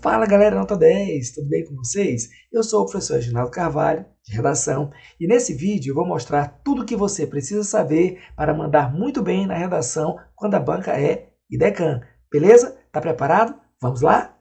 Fala galera, nota 10, tudo bem com vocês? Eu sou o professor Reginaldo Carvalho, de redação, e nesse vídeo eu vou mostrar tudo o que você precisa saber para mandar muito bem na redação quando a banca é IDECAN. Beleza? Tá preparado? Vamos lá?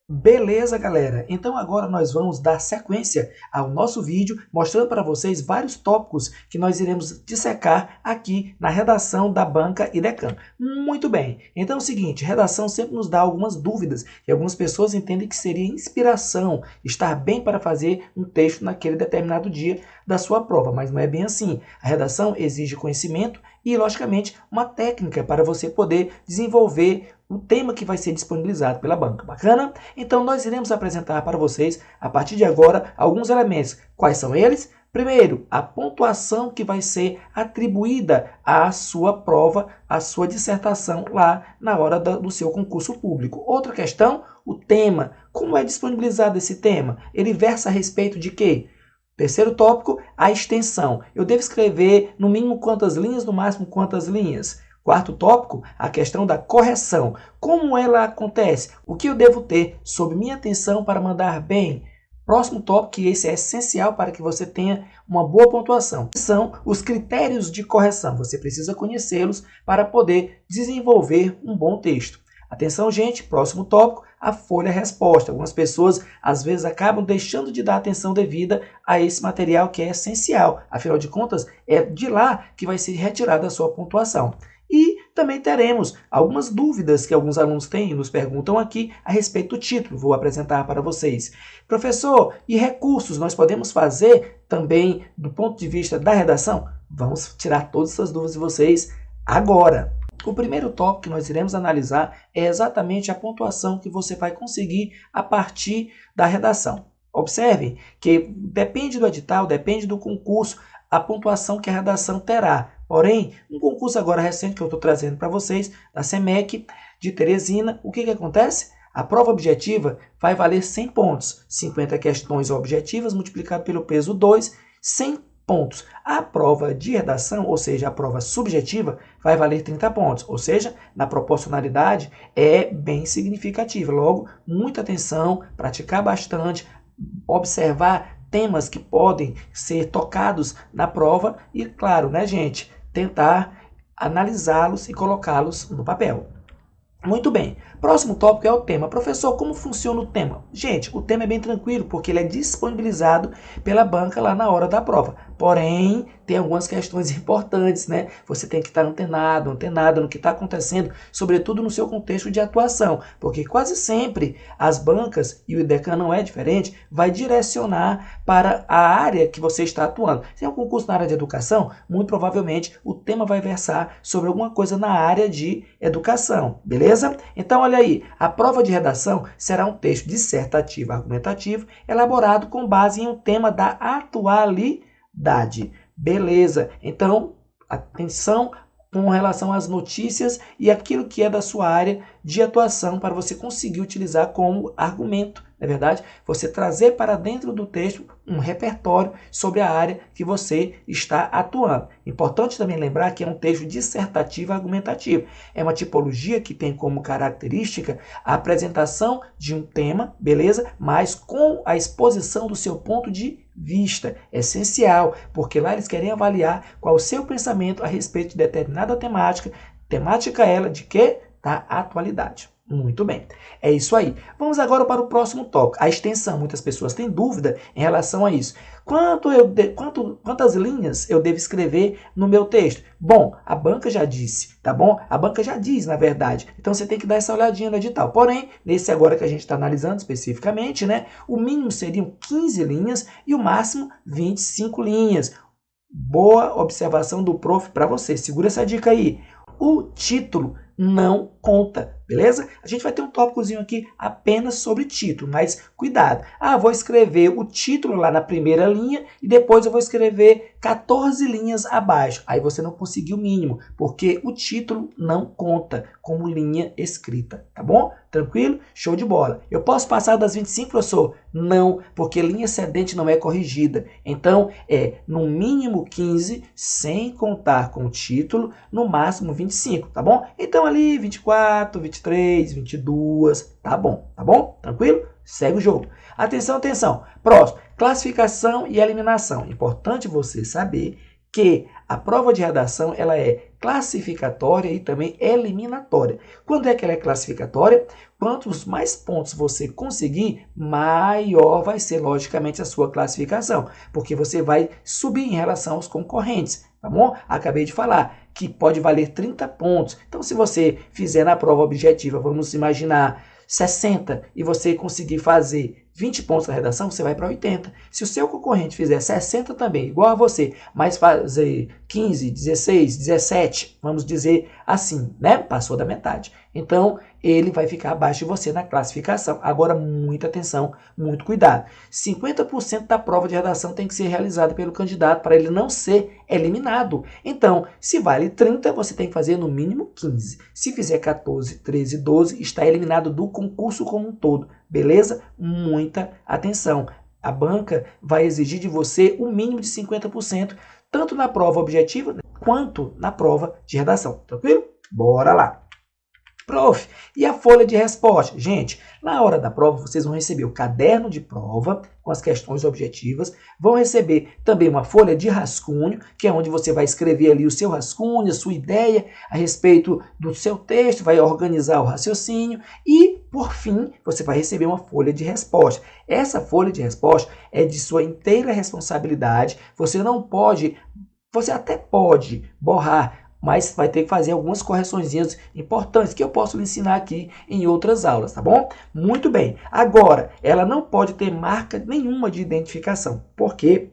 Beleza, galera? Então agora nós vamos dar sequência ao nosso vídeo, mostrando para vocês vários tópicos que nós iremos dissecar aqui na redação da banca IDECAN. Muito bem, então é o seguinte, redação sempre nos dá algumas dúvidas e algumas pessoas entendem que seria inspiração estar bem para fazer um texto naquele determinado dia da sua prova, mas não é bem assim. A redação exige conhecimento e, logicamente, uma técnica para você poder desenvolver o tema que vai ser disponibilizado pela banca. Bacana? Então, nós iremos apresentar para vocês, a partir de agora, alguns elementos. Quais são eles? Primeiro, a pontuação que vai ser atribuída à sua prova, à sua dissertação lá na hora do seu concurso público. Outra questão, o tema. Como é disponibilizado esse tema? Ele versa a respeito de quê? Terceiro tópico, a extensão. Eu devo escrever no mínimo quantas linhas, no máximo quantas linhas? Quarto tópico, a questão da correção. Como ela acontece? O que eu devo ter sob minha atenção para mandar bem? Próximo tópico, que esse é essencial para que você tenha uma boa pontuação, são os critérios de correção. Você precisa conhecê-los para poder desenvolver um bom texto. Atenção, gente, próximo tópico, a folha-resposta. Algumas pessoas, às vezes, acabam deixando de dar atenção devida a esse material que é essencial. Afinal de contas, é de lá que vai ser retirada a sua pontuação. E também teremos algumas dúvidas que alguns alunos têm e nos perguntam aqui a respeito do título. Vou apresentar para vocês. Professor, e recursos nós podemos fazer também do ponto de vista da redação? Vamos tirar todas essas dúvidas de vocês agora. O primeiro tópico que nós iremos analisar é exatamente a pontuação que você vai conseguir a partir da redação. Observe que depende do edital, depende do concurso, a pontuação que a redação terá. Porém, um concurso agora recente que eu estou trazendo para vocês, da SEMEC de Teresina, o que acontece? A prova objetiva vai valer 100 pontos, 50 questões objetivas multiplicado pelo peso 2, 100 pontos. A prova de redação, ou seja, a prova subjetiva, vai valer 30 pontos, ou seja, na proporcionalidade é bem significativa. Logo, muita atenção, praticar bastante, observar temas que podem ser tocados na prova e, claro, né, gente, tentar analisá-los e colocá-los no papel. Muito bem. Próximo tópico é o tema. Professor, como funciona o tema? Gente, o tema é bem tranquilo, porque ele é disponibilizado pela banca lá na hora da prova. Porém, tem algumas questões importantes, né? Você tem que estar antenado no que está acontecendo, sobretudo no seu contexto de atuação, porque quase sempre as bancas, e o IDECAN não é diferente, vai direcionar para a área que você está atuando. Se é um concurso na área de educação, muito provavelmente o tema vai versar sobre alguma coisa na área de educação, beleza? Então, olha aí, a prova de redação será um texto dissertativo argumentativo elaborado com base em um tema da atualidade. Beleza, então atenção com relação às notícias e aquilo que é da sua área de atuação para você conseguir utilizar como argumento, não é verdade? Você trazer para dentro do texto um repertório sobre a área que você está atuando. Importante também lembrar que é um texto dissertativo argumentativo. É uma tipologia que tem como característica a apresentação de um tema, beleza? Mas com a exposição do seu ponto de vista. É essencial, porque lá eles querem avaliar qual o seu pensamento a respeito de determinada temática. Temática ela de quê? Da atualidade. Muito bem, é isso aí. Vamos agora para o próximo tópico, a extensão. Muitas pessoas têm dúvida em relação a isso. Quantas linhas eu devo escrever no meu texto? Bom, a banca já disse, tá bom? A banca já diz, na verdade. Então você tem que dar essa olhadinha no edital. Porém, nesse agora que a gente está analisando especificamente, né? O mínimo seriam 15 linhas e o máximo 25 linhas. Boa observação do prof para você. Segura essa dica aí. O título não conta, beleza? A gente vai ter um tópicozinho aqui apenas sobre título, mas cuidado. Vou escrever o título lá na primeira linha e depois eu vou escrever 14 linhas abaixo. Aí você não conseguiu o mínimo, porque o título não conta como linha escrita, tá bom? Tranquilo? Show de bola. Eu posso passar das 25, professor? Não, porque linha excedente não é corrigida. Então, é no mínimo 15, sem contar com o título, no máximo 25, tá bom? Então, ali 24, 23, 22, tá bom? Tá bom? Tranquilo? Segue o jogo. Atenção, atenção. Próximo, classificação e eliminação. Importante você saber que a prova de redação ela é classificatória e também eliminatória. Quando é que ela é classificatória? Quantos mais pontos você conseguir, maior vai ser, logicamente, a sua classificação, porque você vai subir em relação aos concorrentes, tá bom? Acabei de falar que pode valer 30 pontos. Então, se você fizer na prova objetiva, vamos imaginar 60 e você conseguir fazer 20 pontos na redação, você vai para 80. Se o seu concorrente fizer 60 também, igual a você, mas fazer 15, 16, 17, vamos dizer assim, né? Passou da metade. Então, ele vai ficar abaixo de você na classificação. Agora, muita atenção, muito cuidado. 50% da prova de redação tem que ser realizada pelo candidato para ele não ser eliminado. Então, se vale 30, você tem que fazer no mínimo 15. Se fizer 14, 13, 12, está eliminado do concurso como um todo. Beleza? Muita atenção. A banca vai exigir de você o mínimo de 50%, tanto na prova objetiva quanto na prova de redação. Tranquilo? Bora lá! Prof, e a folha de resposta? Gente, na hora da prova vocês vão receber o caderno de prova com as questões objetivas, vão receber também uma folha de rascunho, que é onde você vai escrever ali o seu rascunho, a sua ideia a respeito do seu texto, vai organizar o raciocínio e, por fim, você vai receber uma folha de resposta. Essa folha de resposta é de sua inteira responsabilidade, você até pode borrar, mas vai ter que fazer algumas correçõezinhas importantes que eu posso lhe ensinar aqui em outras aulas, tá bom? Muito bem. Agora, ela não pode ter marca nenhuma de identificação, porque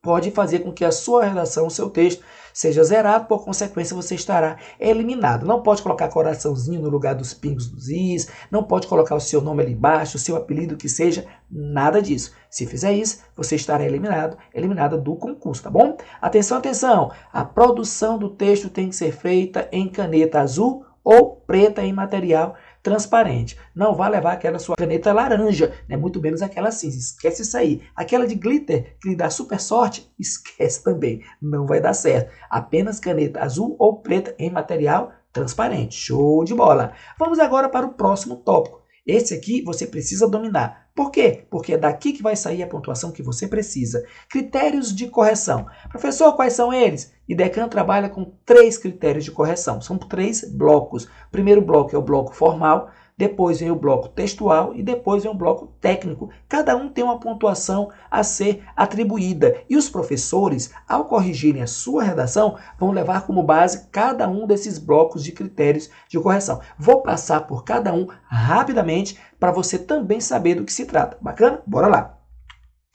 pode fazer com que a sua redação, o seu texto, seja zerado, por consequência você estará eliminado. Não pode colocar coraçãozinho no lugar dos pingos dos is, não pode colocar o seu nome ali embaixo, o seu apelido que seja, nada disso. Se fizer isso, você estará eliminada do concurso, tá bom? Atenção, atenção! A produção do texto tem que ser feita em caneta azul ou preta em material transparente. Não vá levar aquela sua caneta laranja, né? Muito menos aquela cinza. Esquece isso aí. Aquela de glitter, que lhe dá super sorte, esquece também. Não vai dar certo. Apenas caneta azul ou preta em material transparente. Show de bola! Vamos agora para o próximo tópico. Esse aqui você precisa dominar. Por quê? Porque é daqui que vai sair a pontuação que você precisa. Critérios de correção. Professor, quais são eles? IDECAN trabalha com 3 critérios de correção. São 3 blocos. O primeiro bloco é o bloco formal, depois vem o bloco textual e depois vem o bloco técnico. Cada um tem uma pontuação a ser atribuída. E os professores, ao corrigirem a sua redação, vão levar como base cada um desses blocos de critérios de correção. Vou passar por cada um rapidamente para você também saber do que se trata. Bacana? Bora lá!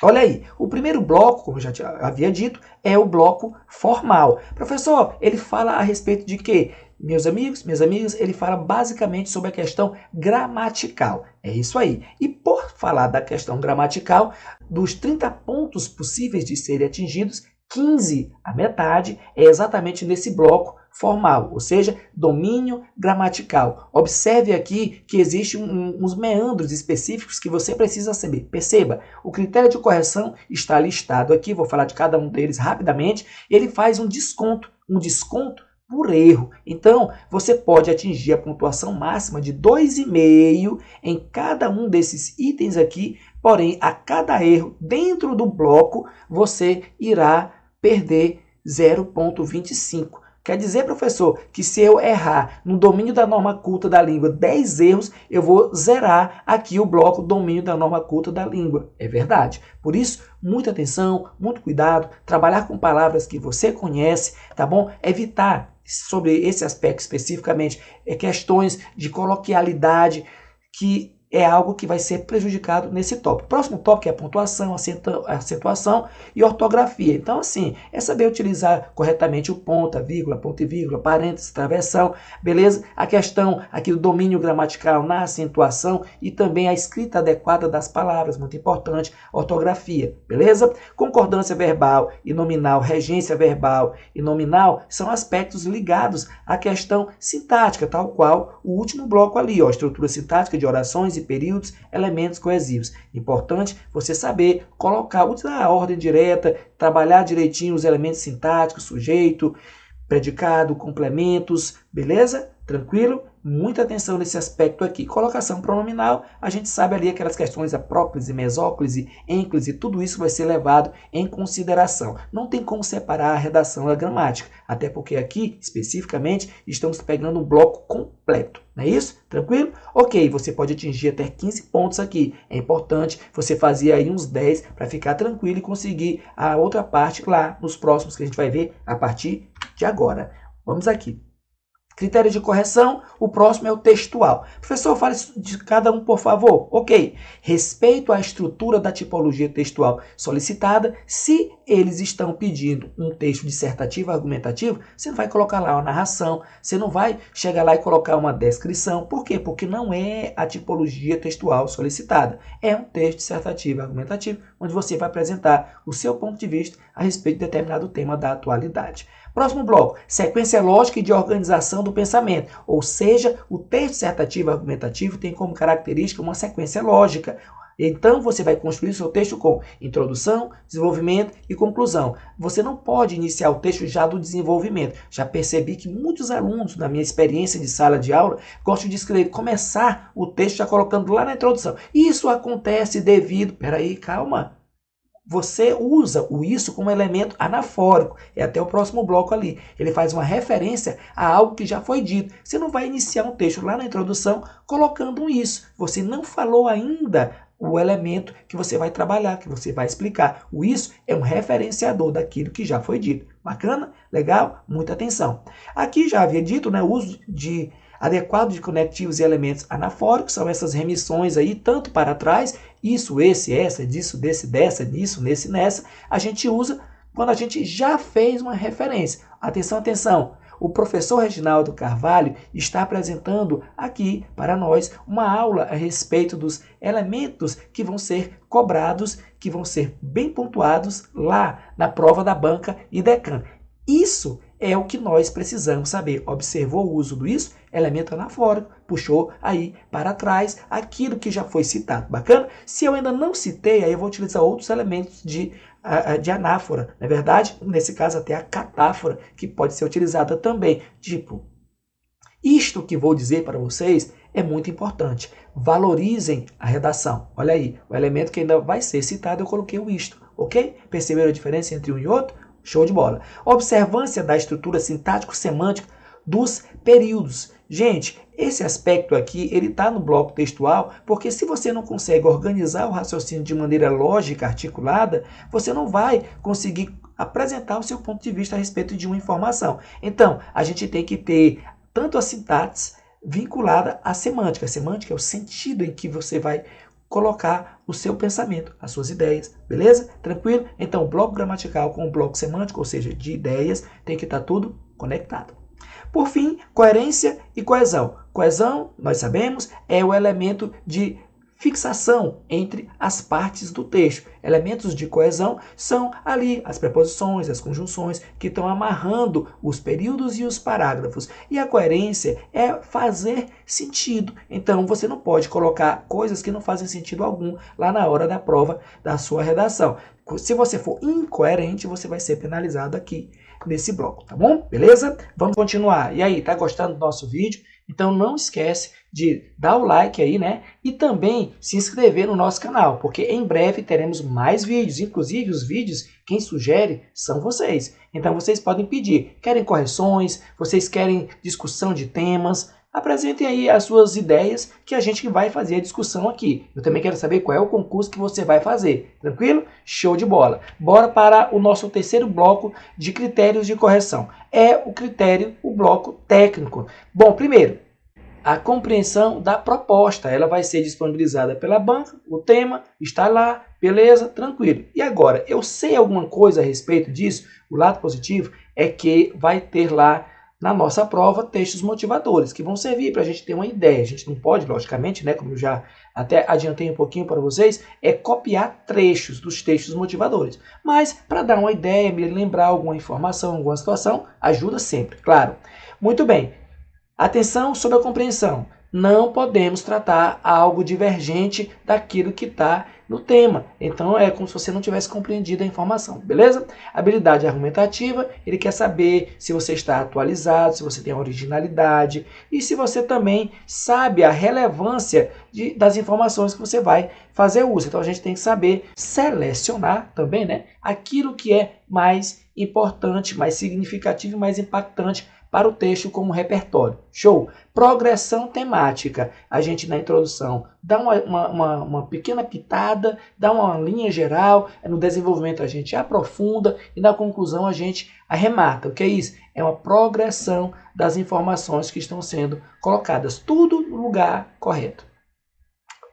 Olha aí, o primeiro bloco, como eu já havia dito, é o bloco formal. Professor, ele fala a respeito de quê? Meus amigos, minhas amigas, ele fala basicamente sobre a questão gramatical. É isso aí. E por falar da questão gramatical, dos 30 pontos possíveis de serem atingidos, 15, a metade, é exatamente nesse bloco formal, ou seja, domínio gramatical. Observe aqui que existem uns meandros específicos que você precisa saber. Perceba, o critério de correção está listado aqui, vou falar de cada um deles rapidamente. Ele faz um desconto por erro. Então, você pode atingir a pontuação máxima de 2,5 em cada um desses itens aqui, porém, a cada erro dentro do bloco, você irá perder 0,25. Quer dizer, professor, que se eu errar no domínio da norma culta da língua 10 erros, eu vou zerar aqui o bloco domínio da norma culta da língua. É verdade. Por isso, muita atenção, muito cuidado, trabalhar com palavras que você conhece, tá bom? Evitar, sobre esse aspecto especificamente, questões de coloquialidade que é algo que vai ser prejudicado nesse tópico. Próximo tópico é a pontuação, acentuação e ortografia. Então, assim, é saber utilizar corretamente o ponto e vírgula, parênteses, travessão, beleza? A questão aqui do domínio gramatical na acentuação e também a escrita adequada das palavras, muito importante, ortografia, beleza? Concordância verbal e nominal, regência verbal e nominal são aspectos ligados à questão sintática, tal qual o último bloco ali, ó, estrutura sintática de orações e períodos, elementos coesivos. Importante você saber colocar, usar a ordem direta, trabalhar direitinho os elementos sintáticos, sujeito, predicado, complementos, beleza? Tranquilo? Muita atenção nesse aspecto aqui. Colocação pronominal, a gente sabe ali aquelas questões, a próclise, mesóclise, ênclise, tudo isso vai ser levado em consideração. Não tem como separar a redação da gramática, até porque aqui, especificamente, estamos pegando um bloco completo, não é isso? Tranquilo? Ok, você pode atingir até 15 pontos aqui. É importante você fazer aí uns 10 para ficar tranquilo e conseguir a outra parte lá nos próximos que a gente vai ver a partir de agora. Vamos aqui. Critério de correção, o próximo é o textual. Professor, fale de cada um, por favor. Ok. Respeito à estrutura da tipologia textual solicitada, se eles estão pedindo um texto dissertativo, argumentativo, você não vai colocar lá uma narração, você não vai chegar lá e colocar uma descrição. Por quê? Porque não é a tipologia textual solicitada. É um texto dissertativo, argumentativo, onde você vai apresentar o seu ponto de vista a respeito de determinado tema da atualidade. Próximo bloco, sequência lógica e de organização do pensamento, ou seja, o texto dissertativo argumentativo tem como característica uma sequência lógica. Então, você vai construir o seu texto com introdução, desenvolvimento e conclusão. Você não pode iniciar o texto já do desenvolvimento. Já percebi que muitos alunos, na minha experiência de sala de aula, gostam de escrever, começar o texto já colocando lá na introdução. Isso acontece devido... Peraí, calma. Você usa o isso como elemento anafórico. É até o próximo bloco ali. Ele faz uma referência a algo que já foi dito. Você não vai iniciar um texto lá na introdução colocando um isso. Você não falou ainda o elemento que você vai trabalhar, que você vai explicar. O isso é um referenciador daquilo que já foi dito. Bacana? Legal? Muita atenção. Aqui já havia dito, né, o uso adequado de conectivos e elementos anafóricos, são essas remissões aí, tanto para trás, isso, esse, essa, disso, desse, dessa, nisso, nesse, nessa, a gente usa quando a gente já fez uma referência. Atenção, atenção! O professor Reginaldo Carvalho está apresentando aqui para nós uma aula a respeito dos elementos que vão ser cobrados, que vão ser bem pontuados lá na prova da banca IDECAN. Isso é o que nós precisamos saber. Observou o uso do isso? Elemento anafórico, puxou aí para trás aquilo que já foi citado. Bacana? Se eu ainda não citei, aí eu vou utilizar outros elementos de anáfora. Na verdade, nesse caso até a catáfora, que pode ser utilizada também. Tipo, isto que vou dizer para vocês é muito importante. Valorizem a redação. Olha aí, o elemento que ainda vai ser citado, eu coloquei o isto. Ok? Perceberam a diferença entre um e outro? Show de bola. Observância da estrutura sintático-semântica dos períodos. Gente, esse aspecto aqui, ele está no bloco textual, porque se você não consegue organizar o raciocínio de maneira lógica, articulada, você não vai conseguir apresentar o seu ponto de vista a respeito de uma informação. Então, a gente tem que ter tanto a sintaxe vinculada à semântica. A semântica é o sentido em que você vai colocar o seu pensamento, as suas ideias, beleza? Tranquilo? Então, o bloco gramatical com o bloco semântico, ou seja, de ideias, tem que estar tudo conectado. Por fim, coerência e coesão. Coesão, nós sabemos, é o elemento de fixação entre as partes do texto. Elementos de coesão são ali as preposições, as conjunções que estão amarrando os períodos e os parágrafos. E a coerência é fazer sentido. Então, você não pode colocar coisas que não fazem sentido algum lá na hora da prova da sua redação. Se você for incoerente, você vai ser penalizado aqui nesse bloco, tá bom? Beleza? Vamos continuar. E aí, tá gostando do nosso vídeo? Então não esquece de dar o like aí, né? E também se inscrever no nosso canal, porque em breve teremos mais vídeos. Inclusive os vídeos, quem sugere são vocês. Então vocês podem pedir. Querem correções? Vocês querem discussão de temas? Apresentem aí as suas ideias que a gente vai fazer a discussão aqui. Eu também quero saber qual é o concurso que você vai fazer. Tranquilo? Show de bola. Bora para o nosso terceiro bloco de critérios de correção. É o critério, o bloco técnico. Bom, primeiro, a compreensão da proposta. Ela vai ser disponibilizada pela banca, o tema está lá, beleza, tranquilo. E agora, eu sei alguma coisa a respeito disso? O lado positivo é que vai ter lá na nossa prova textos motivadores, que vão servir para a gente ter uma ideia. A gente não pode, logicamente, né, como eu já até adiantei um pouquinho para vocês, é copiar trechos dos textos motivadores. Mas, para dar uma ideia, me lembrar alguma informação, alguma situação, ajuda sempre, claro. Muito bem. Atenção sobre a compreensão. Não podemos tratar algo divergente daquilo que está no tema. Então é como se você não tivesse compreendido a informação, beleza? Habilidade argumentativa, ele quer saber se você está atualizado, se você tem originalidade e se você também sabe a relevância das informações que você vai fazer uso. Então a gente tem que saber selecionar também, né, aquilo que é mais importante, mais significativo e mais impactante para o texto como repertório. Show! Progressão temática. A gente na introdução dá uma pequena pitada, dá uma linha geral, no desenvolvimento a gente aprofunda e na conclusão a gente arremata. O que é isso? É uma progressão das informações que estão sendo colocadas. Tudo no lugar correto.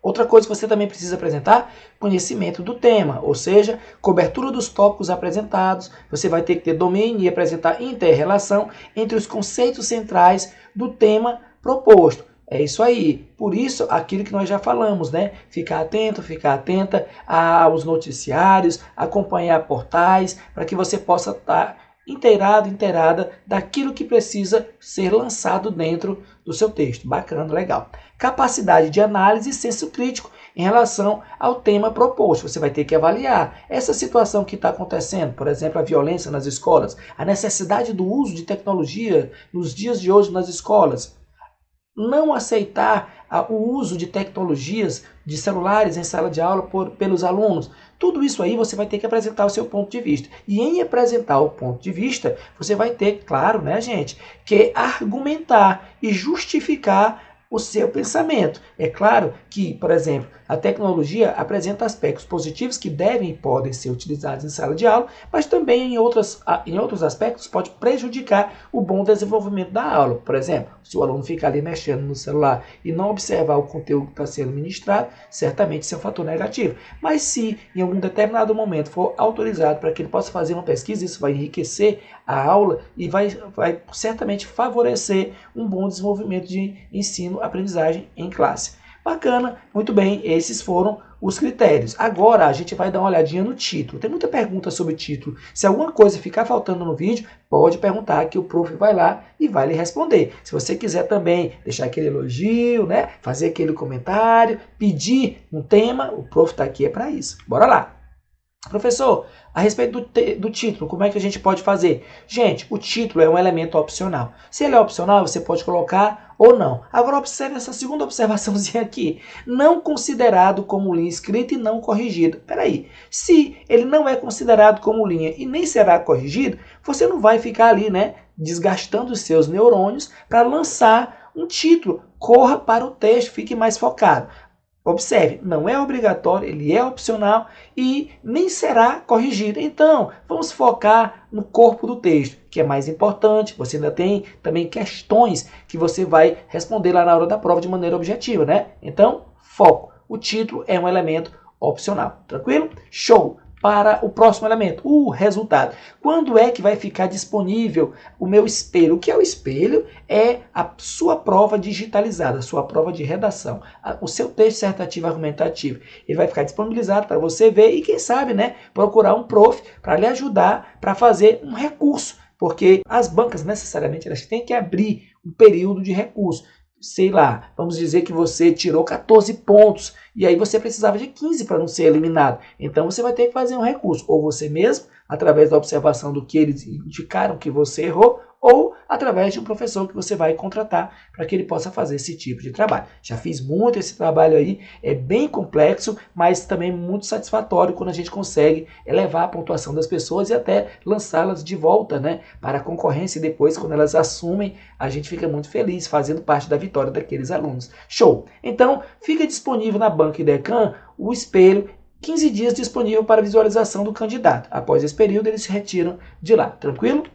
Outra coisa que você também precisa apresentar, conhecimento do tema, ou seja, cobertura dos tópicos apresentados. Você vai ter que ter domínio e apresentar inter-relação entre os conceitos centrais do tema proposto. É isso aí. Por isso, aquilo que nós já falamos, né? Ficar atento, ficar atenta aos noticiários, acompanhar portais, para que você possa estar inteirada daquilo que precisa ser lançado dentro do seu texto. Bacana, legal. Capacidade de análise e senso crítico em relação ao tema proposto. Você vai ter que avaliar essa situação que está acontecendo, por exemplo, a violência nas escolas, a necessidade do uso de tecnologia nos dias de hoje nas escolas. Não aceitar o uso de tecnologias, de celulares em sala de aula pelos alunos. Tudo isso aí você vai ter que apresentar o seu ponto de vista. E em apresentar o ponto de vista, você vai ter, claro, né, gente, que argumentar e justificar o seu pensamento. É claro que, por exemplo, a tecnologia apresenta aspectos positivos que devem e podem ser utilizados em sala de aula, mas também em outros aspectos pode prejudicar o bom desenvolvimento da aula. Por exemplo, se o aluno ficar ali mexendo no celular e não observar o conteúdo que está sendo ministrado, certamente isso é um fator negativo. Mas se em algum determinado momento for autorizado para que ele possa fazer uma pesquisa, isso vai enriquecer a aula e vai certamente favorecer um bom desenvolvimento de ensino-aprendizagem em classe. Bacana, muito bem, esses foram os critérios. Agora a gente vai dar uma olhadinha no título. Tem muita pergunta sobre título. Se alguma coisa ficar faltando no vídeo, pode perguntar que o prof vai lá e vai lhe responder. Se você quiser também deixar aquele elogio, né, fazer aquele comentário, pedir um tema, o prof está aqui para isso. Bora lá! Professor, a respeito do título, como é que a gente pode fazer? Gente, o título é um elemento opcional. Se ele é opcional, você pode colocar ou não. Agora observe essa segunda observaçãozinha aqui. Não considerado como linha escrita e não corrigido. Peraí, se ele não é considerado como linha e nem será corrigido, você não vai ficar ali, né, desgastando os seus neurônios para lançar um título. Corra para o texto, fique mais focado. Observe, não é obrigatório, ele é opcional e nem será corrigido. Então, vamos focar no corpo do texto, que é mais importante. Você ainda tem também questões que você vai responder lá na hora da prova de maneira objetiva, né? Então, foco. O título é um elemento opcional. Tranquilo? Show! Para o próximo elemento, o resultado. Quando é que vai ficar disponível o meu espelho? O que é o espelho? É a sua prova digitalizada, a sua prova de redação. O seu texto dissertativo argumentativo. Ele vai ficar disponibilizado para você ver e, quem sabe, né, procurar um prof para lhe ajudar para fazer um recurso. Porque as bancas, necessariamente, elas têm que abrir um período de recurso. Sei lá, vamos dizer que você tirou 14 pontos e aí você precisava de 15 para não ser eliminado. Então você vai ter que fazer um recurso, ou você mesmo, através da observação do que eles indicaram que você errou, ou através de um professor que você vai contratar para que ele possa fazer esse tipo de trabalho. Já fiz muito esse trabalho aí, é bem complexo, mas também muito satisfatório quando a gente consegue elevar a pontuação das pessoas e até lançá-las de volta, né, para a concorrência, e depois, quando elas assumem, a gente fica muito feliz fazendo parte da vitória daqueles alunos. Show! Então, fica disponível na Banca IDECAN o espelho, 15 dias disponível para visualização do candidato. Após esse período, eles se retiram de lá. Tranquilo?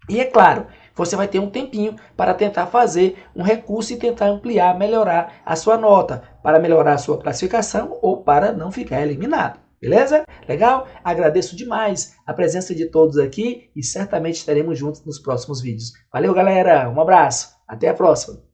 E é claro, você vai ter um tempinho para tentar fazer um recurso e tentar ampliar, melhorar a sua nota, para melhorar a sua classificação ou para não ficar eliminado. Beleza? Legal? Agradeço demais a presença de todos aqui e certamente estaremos juntos nos próximos vídeos. Valeu, galera! Um abraço! Até a próxima!